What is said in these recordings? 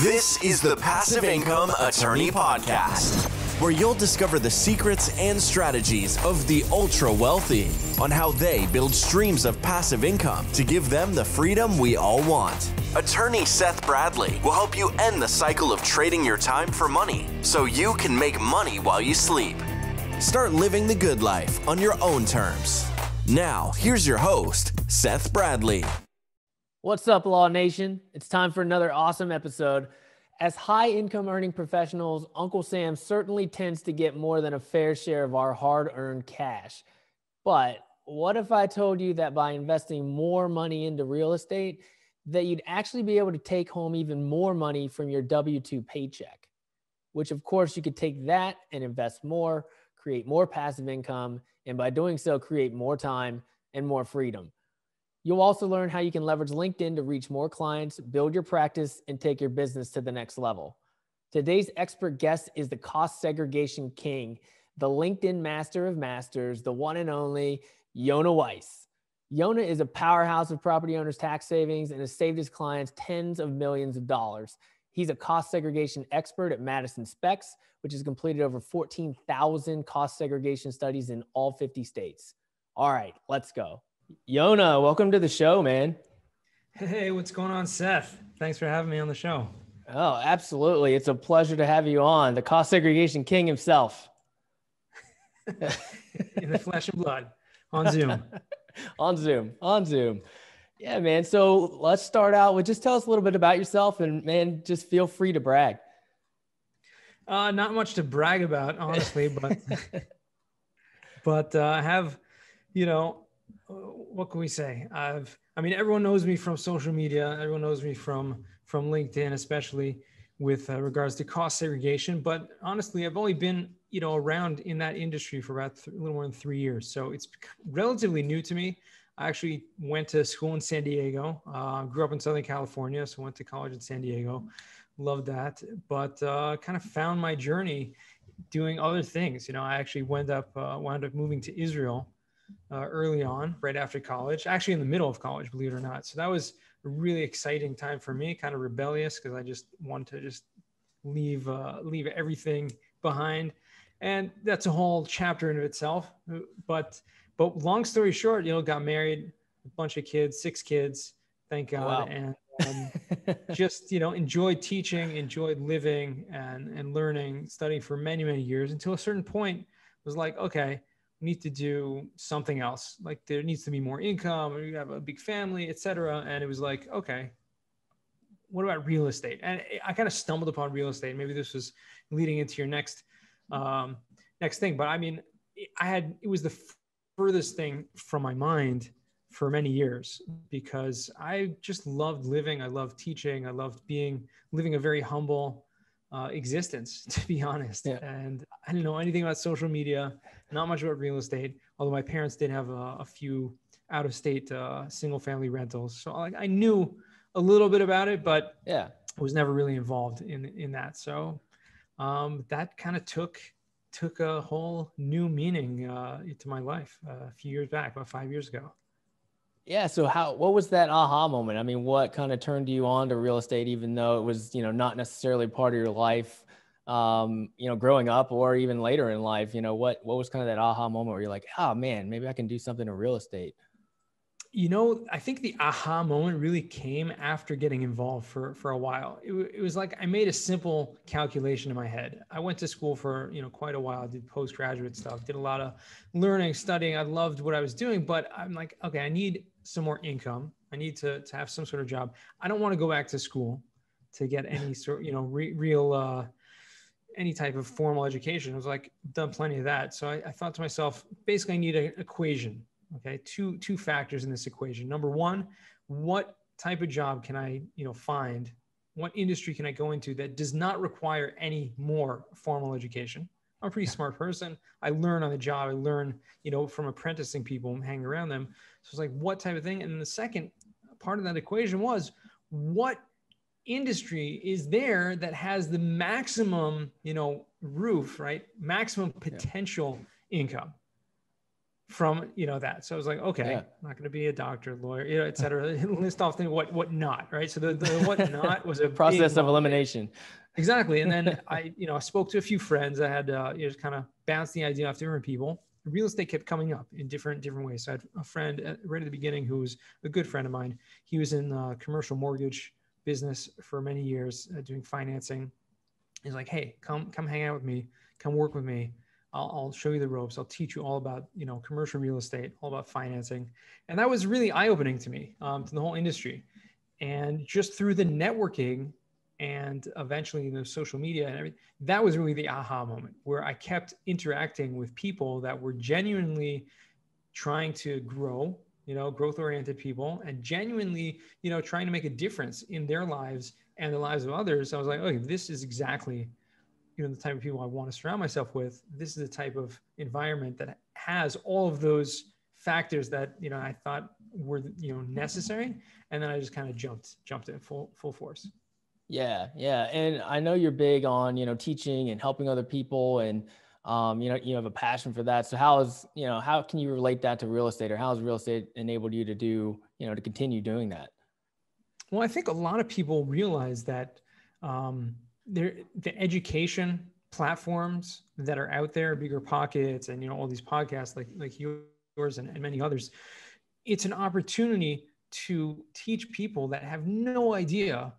This is the Passive Income Attorney Podcast, where you'll discover the secrets and strategies of the ultra wealthy on how they build streams of passive income to give them the freedom we all want. Attorney Seth Bradley will help you end the cycle of trading your time for money so you can make money while you sleep. Start living the good life on your own terms. Now, here's your host, Seth Bradley. What's up, Law Nation? It's time for another awesome episode. As high income earning professionals, Uncle Sam certainly tends to get more than a fair share of our hard-earned cash. But what if I told you that by investing more money into real estate, that you'd actually be able to take home even more money from your W-2 paycheck? Which of course you could take that and invest more, create more passive income, and by doing so, create more time and more freedom. You'll also learn how you can leverage LinkedIn to reach more clients, build your practice, and take your business to the next level. Today's expert guest is the cost segregation king, the LinkedIn master of masters, the one and only Yonah Weiss. Yonah is a powerhouse of property owners' tax savings and has saved his clients tens of millions of dollars. He's a cost segregation expert at Madison Specs, which has completed over 14,000 cost segregation studies in all 50 states. All right, let's go. Yonah, welcome to the show, man. Hey, what's going on, Seth? Thanks for having me on the show. Oh, absolutely. It's a pleasure to have you on. The cost segregation king himself. In the flesh and blood, on Zoom. On Zoom. Yeah, man. So let's start out with just tell us a little bit about yourself and, man, just feel free to brag. Not much to brag about, honestly, but I have, what can we say? Everyone knows me from social media. Everyone knows me from LinkedIn, especially with regards to cost segregation. But honestly, I've only been, around in that industry for about a little more than 3 years. So it's relatively new to me. I actually went to school in San Diego, grew up in Southern California. So went to college in San Diego. Loved that. But kind of found my journey doing other things. I actually wound up moving to Israel early on, right after college, actually in the middle of college, believe it or not. So that was a really exciting time for me, kind of rebellious because I just wanted to just leave everything behind. And that's a whole chapter in itself. But long story short, got married, a bunch of kids, 6 kids, thank God. Wow. And just, enjoyed teaching, enjoyed living and learning, studying for many, many years until a certain point was like, okay, need to do something else. Like there needs to be more income, or you have a big family, etc. And it was like, okay, what about real estate? And I kind of stumbled upon real estate. Maybe this was leading into your next thing. But it was the furthest thing from my mind for many years because I just loved living. I loved teaching. I loved living a very humble existence, to be honest. Yeah. And I didn't know anything about social media, not much about real estate, although my parents did have a few out-of-state single family rentals. So I knew a little bit about it, but yeah, I was never really involved in that. So that kind of took a whole new meaning into my life a few years back, about 5 years ago. Yeah. So what was that aha moment? I mean, what kind of turned you on to real estate, even though it was, not necessarily part of your life, growing up or even later in life, what was kind of that aha moment where you're like, oh man, maybe I can do something in real estate? I think the aha moment really came after getting involved for a while. It was like I made a simple calculation in my head. I went to school for, quite a while. I did postgraduate stuff, did a lot of learning, studying. I loved what I was doing, but I'm like, okay, I need some more income. I need to have some sort of job. I don't want to go back to school to get any sort, real, any type of formal education. I was like, I've done plenty of that. So I thought to myself, basically I need an equation. Okay. Two factors in this equation. Number one, what type of job can I, find? What industry can I go into that does not require any more formal education? I'm a pretty smart person. I learn on the job. I learn, from apprenticing people and hanging around them. So it's like, what type of thing? And then the second part of that equation was what industry is there that has the maximum, roof, right? Maximum potential income. from, that. So I was like, okay, Yeah. I'm not going to be a doctor, lawyer, et cetera. List off things, what not, right? So the what not was a Process big of elimination. Exactly. And then I spoke to a few friends. I had, just kind of bounced the idea off different people. Real estate kept coming up in different ways. So I had a friend right at the beginning who was a good friend of mine. He was in commercial mortgage business for many years, doing financing. He's like, hey, come hang out with me, come work with me. I'll show you the ropes. I'll teach you all about, commercial real estate, all about financing. And that was really eye-opening to me, to the whole industry. And just through the networking and eventually social media and everything, that was really the aha moment where I kept interacting with people that were genuinely trying to grow, growth-oriented people, and genuinely, trying to make a difference in their lives and the lives of others. I was like, okay, this is exactly, the type of people I want to surround myself with. This is the type of environment that has all of those factors that, I thought were, necessary. And then I just kind of jumped in full force. Yeah. Yeah. And I know you're big on, teaching and helping other people, and, you have a passion for that. So how can you relate that to real estate, or how has real estate enabled you to do, to continue doing that? Well, I think a lot of people realize that the education platforms that are out there, Bigger Pockets, and all these podcasts like yours and many others, it's an opportunity to teach people that have no idea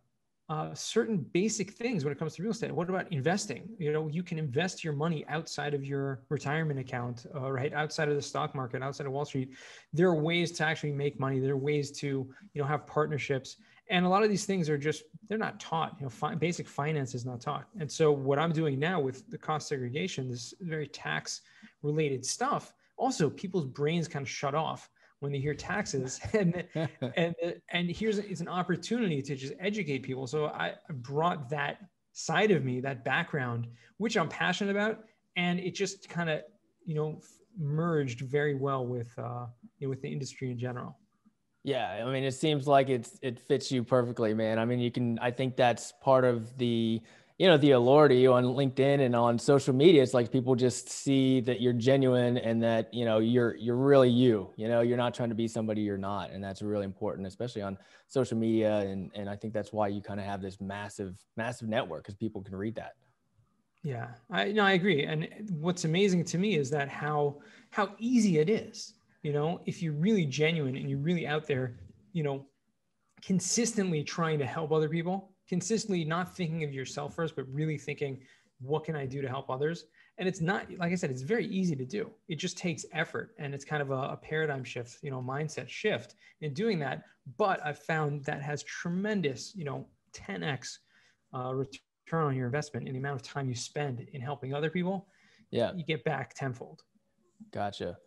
certain basic things when it comes to real estate. What about investing? You can invest your money outside of your retirement account, right? Outside of the stock market, outside of Wall Street. There are ways to actually make money. There are ways to, have partnerships. And a lot of these things are they're not taught. Basic finance is not taught. And so what I'm doing now with the cost segregation, this very tax related stuff, also people's brains kind of shut off when they hear taxes, and it's an opportunity to just educate people. So I brought that side of me, that background, which I'm passionate about, and it just kind of merged very well with with the industry in general. Yeah, I mean, it seems like it fits you perfectly, man. I mean, I think that's part of the the allure to you on LinkedIn and on social media. It's like people just see that you're genuine and that, you're really you, you're not trying to be somebody you're not. And that's really important, especially on social media. And I think that's why you kind of have this massive network, because people can read that. Yeah, I agree. And what's amazing to me is that how easy it is, if you're really genuine and you're really out there, consistently trying to help other people, consistently not thinking of yourself first, but really thinking, what can I do to help others? And it's not, like I said, it's very easy to do. It just takes effort, and it's kind of a paradigm shift, mindset shift in doing that. But I've found that has tremendous, 10x return on your investment in the amount of time you spend in helping other people. Yeah. You get back tenfold. Gotcha.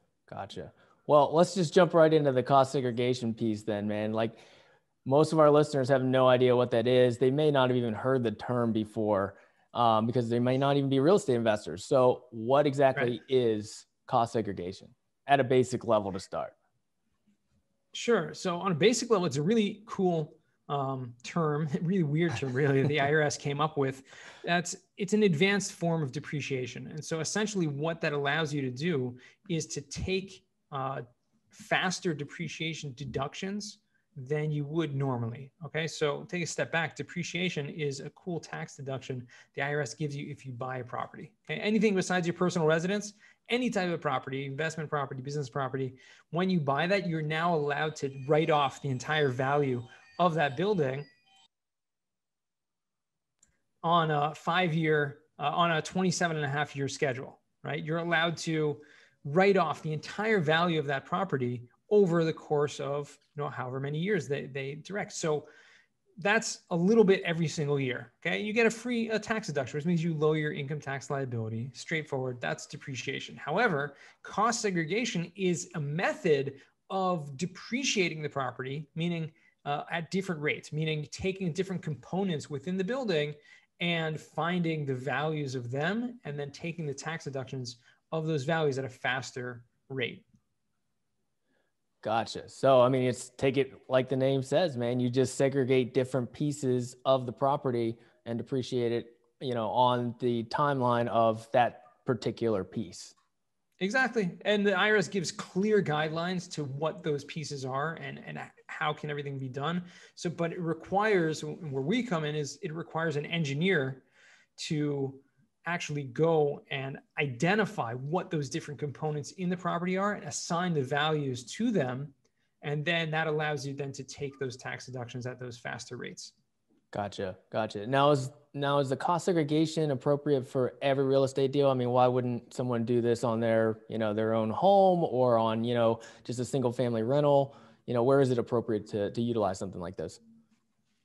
Well, let's just jump right into the cost segregation piece then, man. Like, most of our listeners have no idea what that is. They may not have even heard the term before, because they may not even be real estate investors. So what exactly is cost segregation at a basic level to start? Sure. So on a basic level, it's a really cool term, really weird term, really, the IRS came up with. It's an advanced form of depreciation. And so essentially what that allows you to do is to take faster depreciation deductions than you would normally. Okay, so take a step back. Depreciation is a cool tax deduction the IRS gives you if you buy a property. Okay, anything besides your personal residence, any type of property, investment property, business property, when you buy that, you're now allowed to write off the entire value of that building on a 5-year, on a 27.5-year schedule, right? You're allowed to write off the entire value of that property over the course of, however many years they direct. So that's a little bit every single year. Okay. You get a tax deduction, which means you lower your income tax liability. Straightforward. That's depreciation. However, cost segregation is a method of depreciating the property, meaning at different rates, meaning taking different components within the building and finding the values of them, and then taking the tax deductions of those values at a faster rate. Gotcha. So, I mean, it's take it like the name says, man, you just segregate different pieces of the property and depreciate it, on the timeline of that particular piece. Exactly. And the IRS gives clear guidelines to what those pieces are and how can everything be done. So, but it requires, where we come in is it requires an engineer to actually go and identify what those different components in the property are and assign the values to them. And then that allows you then to take those tax deductions at those faster rates. Gotcha. Now is the cost segregation appropriate for every real estate deal? I mean, why wouldn't someone do this on their, their own home or on, just a single family rental? Where is it appropriate to utilize something like this?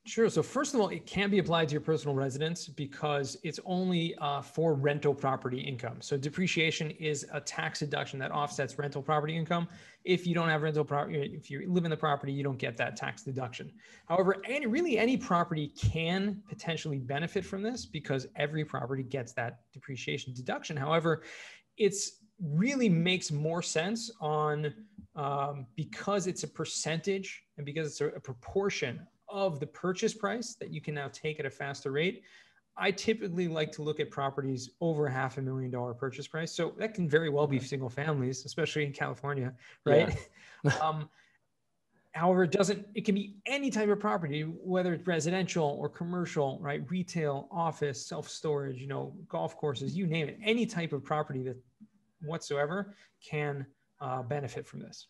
Sure. So first of all, it can be applied to your personal residence because it's only for rental property income. So depreciation is a tax deduction that offsets rental property income. If you don't have rental property, if you live in the property, you don't get that tax deduction. However, any property can potentially benefit from this because every property gets that depreciation deduction. However, it's really makes more sense on because it's a percentage and because it's a proportion of the purchase price that you can now take at a faster rate. I typically like to look at properties over $500,000 purchase price. So that can very well be single families, especially in California, right? Yeah. However, it can be any type of property, whether it's residential or commercial, right? Retail, office, self-storage, golf courses, you name it, any type of property that whatsoever can benefit from this.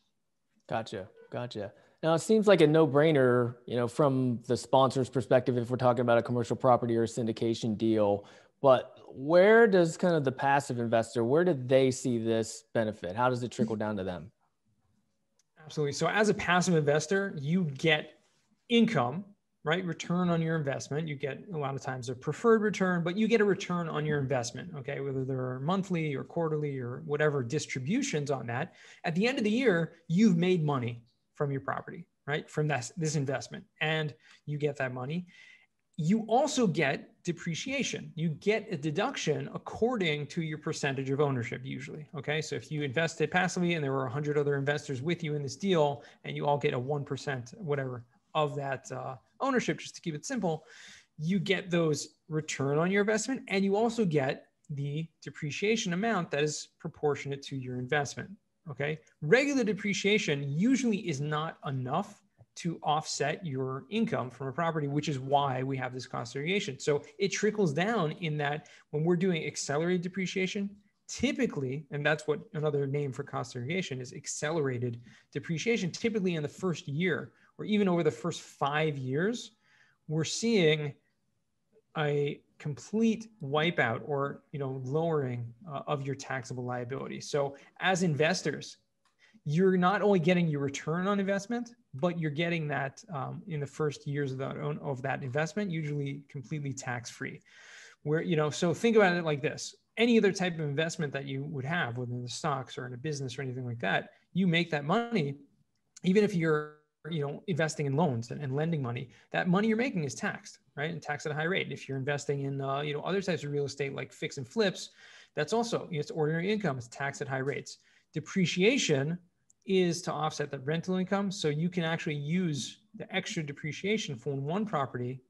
Gotcha. Now, it seems like a no-brainer, from the sponsor's perspective, if we're talking about a commercial property or a syndication deal. But where does kind of the passive investor, where did they see this benefit? How does it trickle down to them? Absolutely. So as a passive investor, you get income, right? Return on your investment. You get a lot of times a preferred return, but you get a return on your investment, okay? Whether they're monthly or quarterly or whatever distributions on that. At the end of the year, you've made money from your property, right? From this investment, and you get that money. You also get depreciation. You get a deduction according to your percentage of ownership usually, okay? So if you invested passively and there were 100 other investors with you in this deal and you all get a 1%, whatever, of that ownership, just to keep it simple, you get those return on your investment and you also get the depreciation amount that is proportionate to your investment. Okay. Regular depreciation usually is not enough to offset your income from a property, which is why we have this cost segregation. So it trickles down in that when we're doing accelerated depreciation, typically, and that's what another name for cost segregation is, accelerated depreciation, typically in the first year or even over the first 5 years, we're seeing a complete wipeout or lowering of your taxable liability. So as investors, you're not only getting your return on investment, but you're getting that in the first years of that investment, usually completely tax-free. So think about it like this. Any other type of investment that you would have, whether in the stocks or in a business or anything like that, you make that money, even if you're investing in loans and lending money, that money you're making is taxed, right? And taxed at a high rate. If you're investing in, other types of real estate like fix and flips, that's also, it's ordinary income. It's taxed at high rates. Depreciation is to offset the rental income. So you can actually use the extra depreciation from one property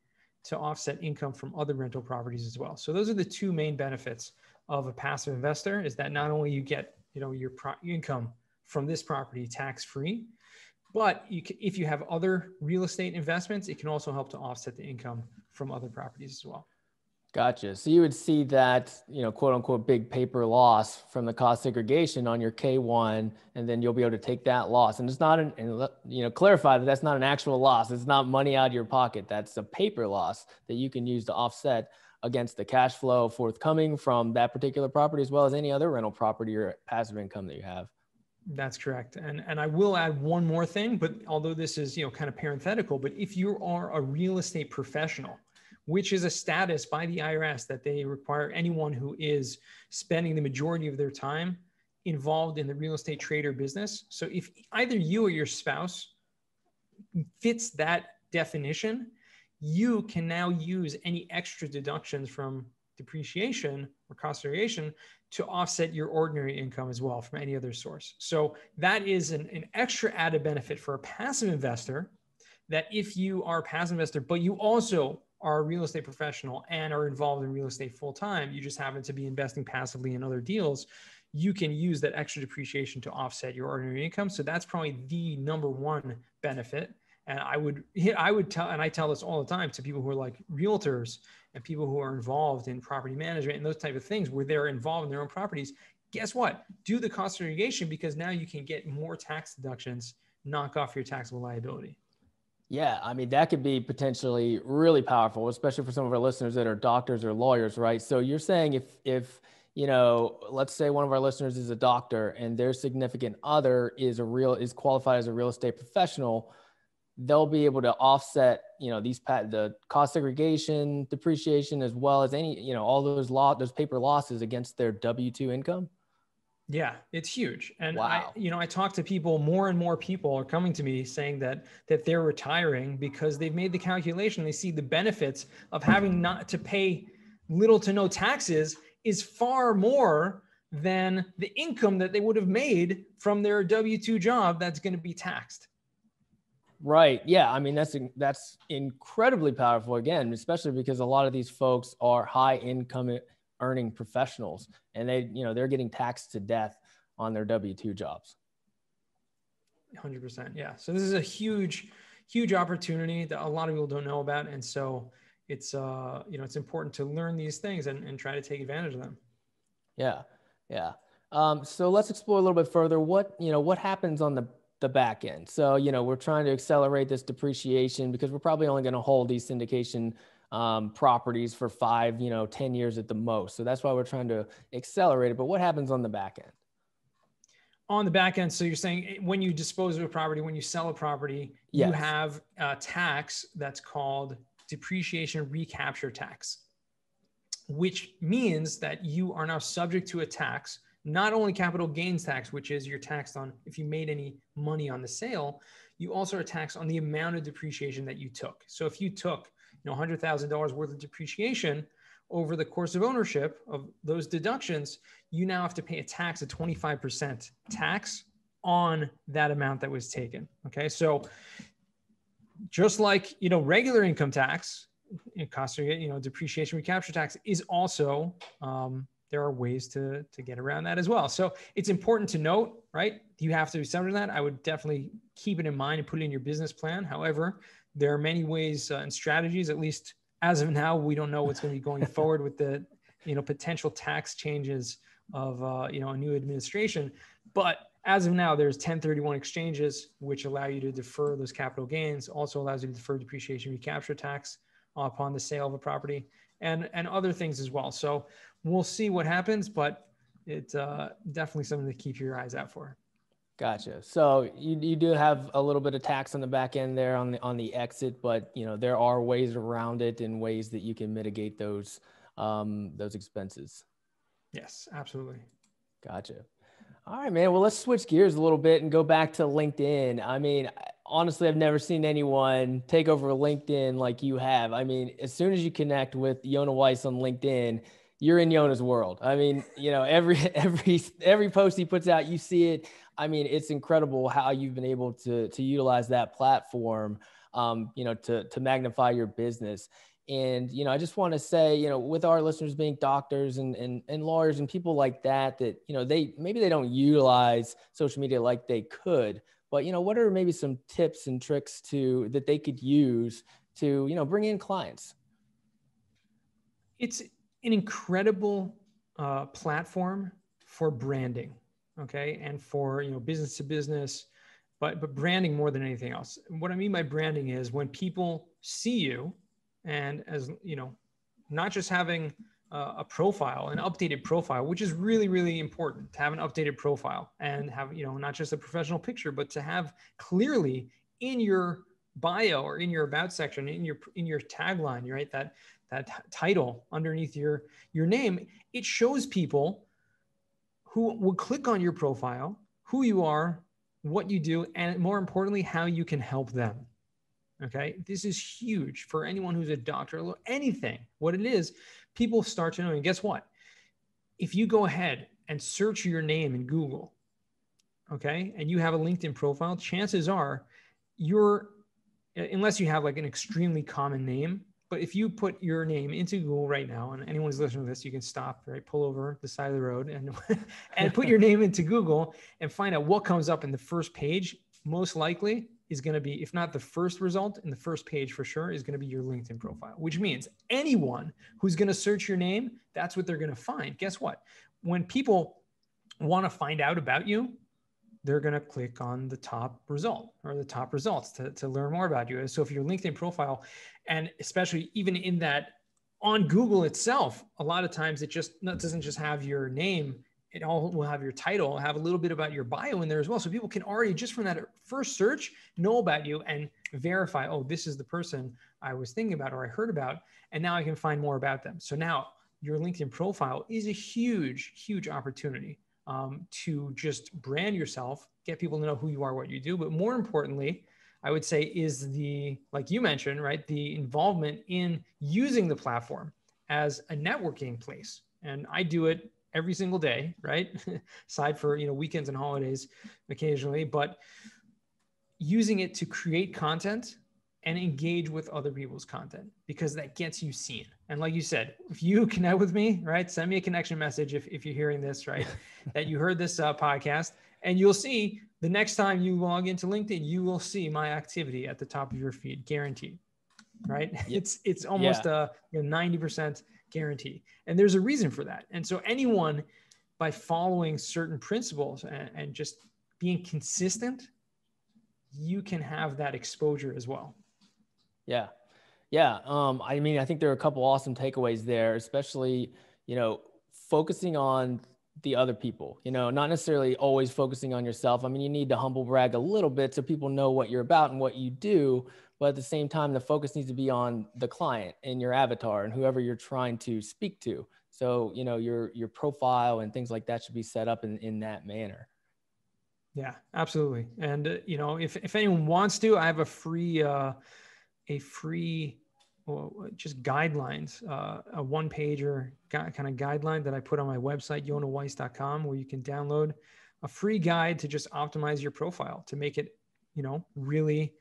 to offset income from other rental properties as well. So those are the two main benefits of a passive investor, is that not only you get, your income from this property tax-free, but if you have other real estate investments, it can also help to offset the income from other properties as well. Gotcha. So you would see that, quote unquote, big paper loss from the cost segregation on your K1, and then you'll be able to take that loss. And it's not clarify that that's not an actual loss. It's not money out of your pocket. That's a paper loss that you can use to offset against the cash flow forthcoming from that particular property, as well as any other rental property or passive income that you have. That's correct. And I will add one more thing, but although this is, kind of parenthetical, but if you are a real estate professional, which is a status by the IRS that they require anyone who is spending the majority of their time involved in the real estate trade or business. So if either you or your spouse fits that definition, you can now use any extra deductions from depreciation or cost segregation to offset your ordinary income as well from any other source. So that is an extra added benefit for a passive investor, that if you are a passive investor, but you also are a real estate professional and are involved in real estate full time, you just happen to be investing passively in other deals, you can use that extra depreciation to offset your ordinary income. So that's probably the number one benefit. And I would tell, and I tell this all the time to people who are like realtors and people who are involved in property management and those type of things where they're involved in their own properties. Guess what? Do the cost segregation, because now you can get more tax deductions, knock off your taxable liability. Yeah, I mean, that could be potentially really powerful, especially for some of our listeners that are doctors or lawyers, right? So you're saying if let's say one of our listeners is a doctor and their significant other is qualified as a real estate professional, they'll be able to offset, the cost segregation, depreciation, as well as any, all those paper losses against their W-2 income. Yeah, it's huge. And wow. I talk to people, more and more people are coming to me saying that they're retiring because they've made the calculation. They see the benefits of having not to pay little to no taxes is far more than the income that they would have made from their W-2 job that's going to be taxed. Right. Yeah. I mean, that's incredibly powerful, again, especially because a lot of these folks are high income earning professionals, and they're getting taxed to death on their W-2 jobs. 100%. Yeah. So this is a huge, huge opportunity that a lot of people don't know about. And so it's, it's important to learn these things and try to take advantage of them. Yeah. Yeah. So let's explore a little bit further. What happens on the back end? So, we're trying to accelerate this depreciation because we're probably only going to hold these syndication properties for 5, 10 years at the most. So that's why we're trying to accelerate it. But what happens on the back end? On the back end, so you're saying when you dispose of a property, when you sell a property, yes, you have a tax that's called depreciation recapture tax, which means that you are now subject to a tax, not only capital gains tax, which is you're taxed on if you made any money on the sale, you also are taxed on the amount of depreciation that you took. So if you took $100,000 worth of depreciation over the course of ownership of those deductions, you now have to pay a tax of 25% tax on that amount that was taken. Okay. So just like, regular income tax, cost of, depreciation recapture tax is also, there are ways to get around that as well. So it's important to note, right? You have to be subject to that. I would definitely keep it in mind and put it in your business plan. However, there are many ways and strategies, at least as of now. We don't know what's going to be going forward with the, potential tax changes of, a new administration. But as of now, there's 1031 exchanges, which allow you to defer those capital gains, also allows you to defer depreciation recapture tax upon the sale of a property, and other things as well. So we'll see what happens, but it's definitely something to keep your eyes out for. Gotcha. So you do have a little bit of tax on the back end there on the exit, but there are ways around it and ways that you can mitigate those expenses. Yes, absolutely. Gotcha. All right, man. Well, let's switch gears a little bit and go back to LinkedIn. I mean, honestly, I've never seen anyone take over LinkedIn like you have. I mean, as soon as you connect with Yonah Weiss on LinkedIn, you're in Yonah's world. I mean, every post he puts out, you see it. I mean, it's incredible how you've been able to utilize that platform, to magnify your business. And, I just want to say, with our listeners being doctors and lawyers and people like that, maybe they don't utilize social media like they could, but, what are maybe some tips and tricks that they could use to, bring in clients? It's an incredible platform for branding. Okay. And for, business to business, but branding more than anything else. What I mean by branding is when people see you, and as not just having a profile, an updated profile, which is really, really important to have an updated profile and have, not just a professional picture, but to have clearly in your bio or in your about section, in your tagline, right? That title underneath your name, it shows people who will click on your profile, who you are, what you do, and more importantly, how you can help them. Okay. This is huge for anyone who's a doctor or anything. What it is, people start to know. And guess what? If you go ahead and search your name in Google, okay, and you have a LinkedIn profile, chances are unless you have like an extremely common name, But if you put your name into Google right now, and anyone who's listening to this, you can stop, right? Pull over the side of the road and, and put your name into Google and find out what comes up in the first page. Most likely is going to be, if not the first result, in the first page for sure, is going to be your LinkedIn profile, which means anyone who's going to search your name, that's what they're going to find. Guess what? When people want to find out about you, they're going to click on the top result or the top results to learn more about you. So if your LinkedIn profile, and especially even in that on Google itself, a lot of times it doesn't just have your name. It all will have your title, have a little bit about your bio in there as well. So people can already just from that first search know about you and verify, oh, this is the person I was thinking about or I heard about. And now I can find more about them. So now your LinkedIn profile is a huge, huge opportunity to just brand yourself, get people to know who you are, what you do. But more importantly, I would say is like you mentioned, right? The involvement in using the platform as a networking place. And I do it every single day, right? Aside for, weekends and holidays occasionally, but using it to create content and engage with other people's content, because that gets you seen. And like you said, if you connect with me, right, send me a connection message if you're hearing this, right, that you heard this podcast, and you'll see the next time you log into LinkedIn, you will see my activity at the top of your feed, guaranteed, right? It's almost a 90% guarantee. And there's a reason for that. And so anyone, by following certain principles and just being consistent, you can have that exposure as well. Yeah. Yeah. I mean, I think there are a couple awesome takeaways there, especially, focusing on the other people, not necessarily always focusing on yourself. I mean, you need to humble brag a little bit so people know what you're about and what you do. But at the same time, the focus needs to be on the client and your avatar and whoever you're trying to speak to. So, your profile and things like that should be set up in that manner. Yeah, absolutely. And, if anyone wants to, I have a free just guidelines, a one-pager kind of guideline that I put on my website, YonahWeiss.com, where you can download a free guide to just optimize your profile to make it, really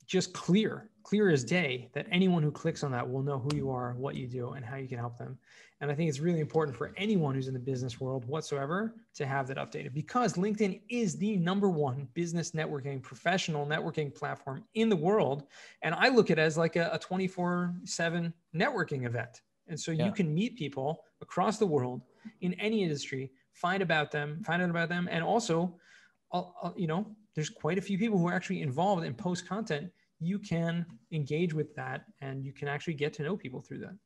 just clear as day, that anyone who clicks on that will know who you are, what you do, and how you can help them. And I think it's really important for anyone who's in the business world whatsoever to have that updated, because LinkedIn is the #1 business networking, professional networking platform in the world. And I look at it as like a 24/7 networking event. And so you can meet people across the world in any industry, find out about them. And also, there's quite a few people who are actually involved in post content. You can engage with that and you can actually get to know people through that.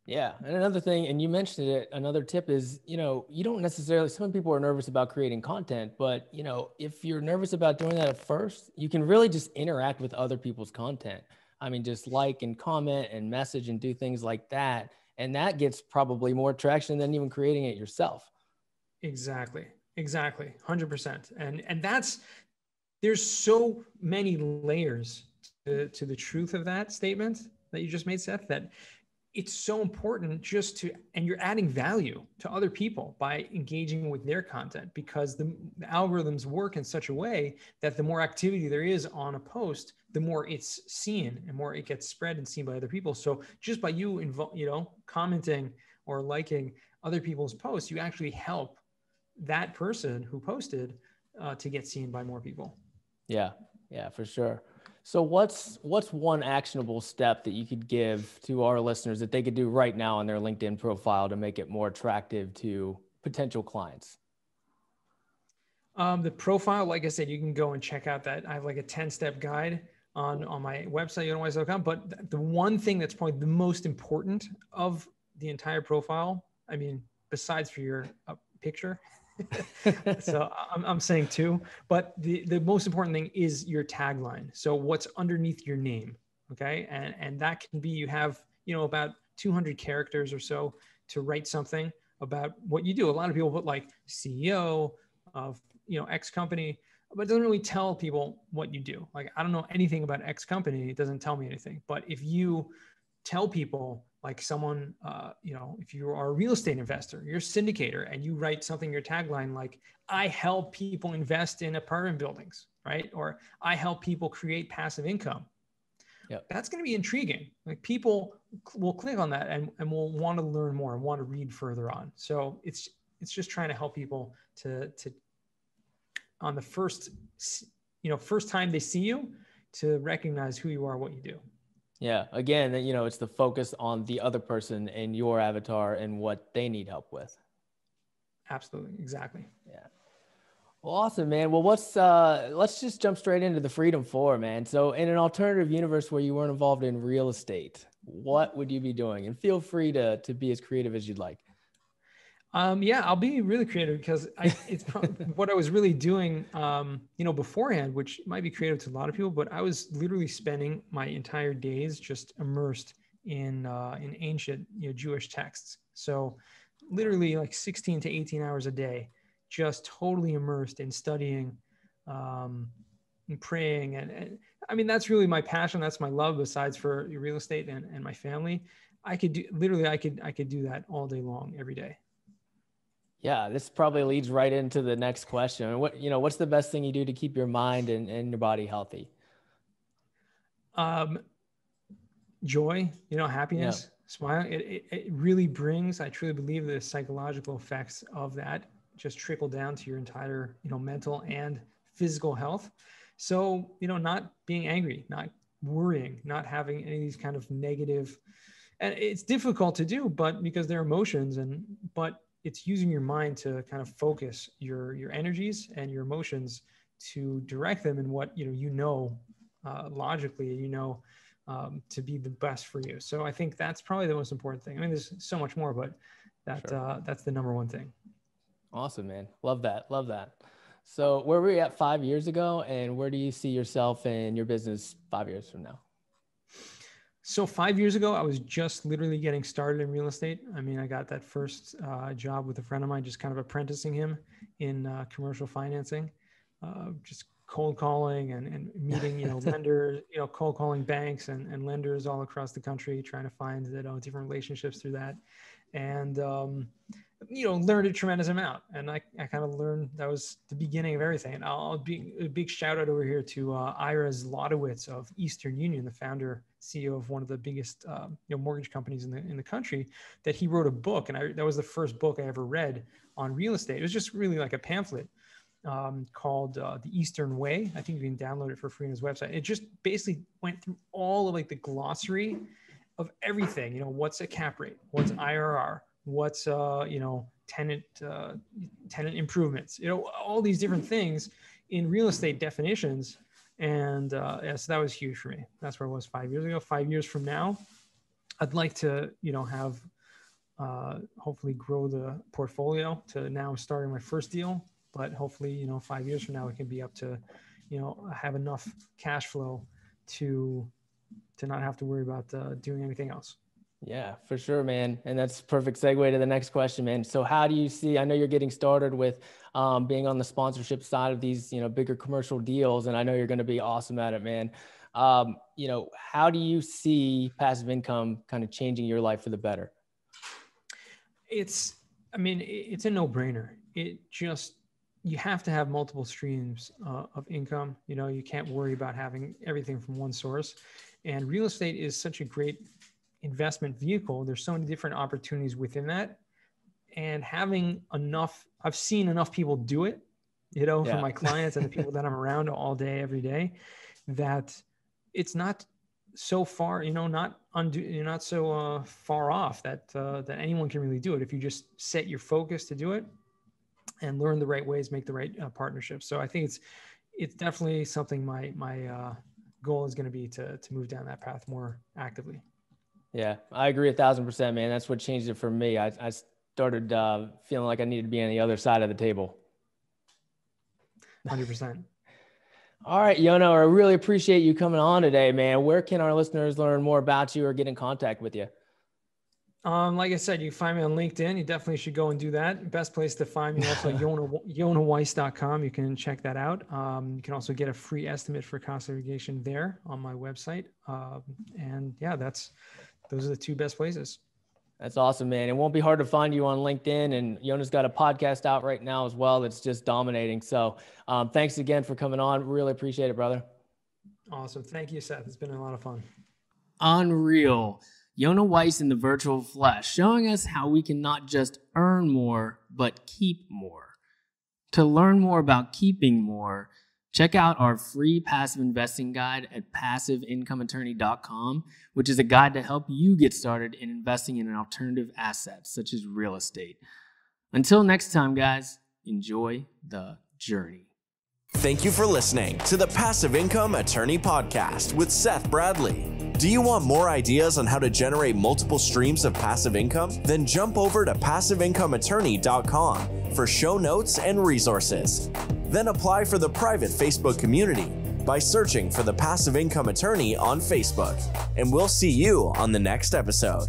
Yeah. And another thing, and you mentioned it, another tip is, you don't necessarily, some people are nervous about creating content, but if you're nervous about doing that at first, you can really just interact with other people's content. I mean, just like and comment and message and do things like that. And that gets probably more traction than even creating it yourself. Exactly. 100%. And there's so many layers to the truth of that statement that you just made, Seth, that it's so important and you're adding value to other people by engaging with their content, because the algorithms work in such a way that the more activity there is on a post, the more it's seen and more it gets spread and seen by other people. So just by you, commenting or liking other people's posts, you actually help that person who posted to get seen by more people. Yeah, for sure. So what's one actionable step that you could give to our listeners that they could do right now on their LinkedIn profile to make it more attractive to potential clients? The profile, like I said, you can go and check out that. I have like a 10-step guide on my website, YonahWeiss.com. But the one thing that's probably the most important of the entire profile, I mean, besides for your picture, so I'm saying two, but the most important thing is your tagline. So what's underneath your name, okay? And that can be, you have, about 200 characters or so to write something about what you do. A lot of people put like CEO of, X company, but it doesn't really tell people what you do. Like, I don't know anything about X company. It doesn't tell me anything. But if you tell people, like someone, if you are a real estate investor, you're a syndicator, and you write something, your tagline, like, I help people invest in apartment buildings, right? Or I help people create passive income. Yep. That's going to be intriguing. Like people will click on that and will want to learn more and want to read further on. So it's just trying to help people to on the first time they see you, to recognize who you are, what you do. Yeah. Again, it's the focus on the other person and your avatar and what they need help with. Absolutely. Exactly. Yeah. Well, awesome, man. Well, let's just jump straight into the Freedom 4, man. So in an alternative universe where you weren't involved in real estate, what would you be doing? And feel free to be as creative as you'd like. Yeah, I'll be really creative because it's what I was really doing, beforehand, which might be creative to a lot of people, but I was literally spending my entire days just immersed in ancient, Jewish texts. So literally like 16 to 18 hours a day, just totally immersed in studying, and praying. And I mean, that's really my passion. That's my love besides for real estate and my family. I could do that all day long, every day. Yeah, this probably leads right into the next question. What's the best thing you do to keep your mind and your body healthy? Joy, happiness, smile. It really brings, I truly believe the psychological effects of that just trickle down to your entire, mental and physical health. So, not being angry, not worrying, not having any of these kind of negative, and it's difficult to do, but because they're emotions but it's using your mind to kind of focus your energies and your emotions to direct them in what, logically, to be the best for you. So I think that's probably the most important thing. I mean, there's so much more, but that's the number one thing. Awesome, man. Love that. Love that. So where were you at 5 years ago, and where do you see yourself and your business 5 years from now? So 5 years ago, I was just literally getting started in real estate. I mean, I got that first job with a friend of mine, just kind of apprenticing him in commercial financing, just cold calling and meeting, lenders, cold calling banks and lenders all across the country, trying to find, different relationships through that. And, learned a tremendous amount. And I kind of learned, that was the beginning of everything. And I'll be a big shout out over here to Ira Zlotowicz of Eastern Union, the founder, CEO of one of the biggest mortgage companies in the country, that he wrote a book. And that was the first book I ever read on real estate. It was just really like a pamphlet called The Eastern Way. I think you can download it for free on his website. It just basically went through all of like the glossary of everything. What's a cap rate? What's IRR? What's tenant improvements? All these different things in real estate definitions. And so that was huge for me. That's where I was 5 years ago. 5 years from now, I'd like to have hopefully grow the portfolio to now starting my first deal. But hopefully, 5 years from now, it can be up to, have enough cash flow to not have to worry about doing anything else. Yeah, for sure, man. And that's a perfect segue to the next question, man. So how do you see, I know you're getting started with being on the sponsorship side of these, bigger commercial deals, and I know you're going to be awesome at it, man. How do you see passive income kind of changing your life for the better? It's a no-brainer. You have to have multiple streams of income. You can't worry about having everything from one source. And real estate is such a great investment vehicle. There's so many different opportunities within that. And having enough, I've seen enough people do it, from my clients and the people that I'm around all day, every day, that it's not so far, you're not so far off that anyone can really do it if you just set your focus to do it and learn the right ways, make the right partnerships. So I think it's definitely something my goal is going to be to move down that path more actively. Yeah, I agree 1,000%, man. That's what changed it for me. I started feeling like I needed to be on the other side of the table. 100%. All right, Yonah, I really appreciate you coming on today, man. Where can our listeners learn more about you or get in contact with you? Like I said, you can find me on LinkedIn. You definitely should go and do that. Best place to find me also YonahWeiss.com. You can check that out. You can also get a free estimate for cost segregation there on my website. And yeah, those are the two best places. That's awesome, man. It won't be hard to find you on LinkedIn, and Yonah's got a podcast out right now as well that's just dominating. So thanks again for coming on. Really appreciate it, brother. Awesome. Thank you, Seth. It's been a lot of fun. Unreal. Yonah Weiss in the virtual flesh, showing us how we can not just earn more, but keep more. To learn more about keeping more, check out our free passive investing guide at passiveincomeattorney.com, which is a guide to help you get started in investing in alternative assets such as real estate. Until next time, guys, enjoy the journey. Thank you for listening to the Passive Income Attorney Podcast with Seth Bradley. Do you want more ideas on how to generate multiple streams of passive income? Then jump over to passiveincomeattorney.com for show notes and resources. Then apply for the private Facebook community by searching for the Passive Income Attorney on Facebook. And we'll see you on the next episode.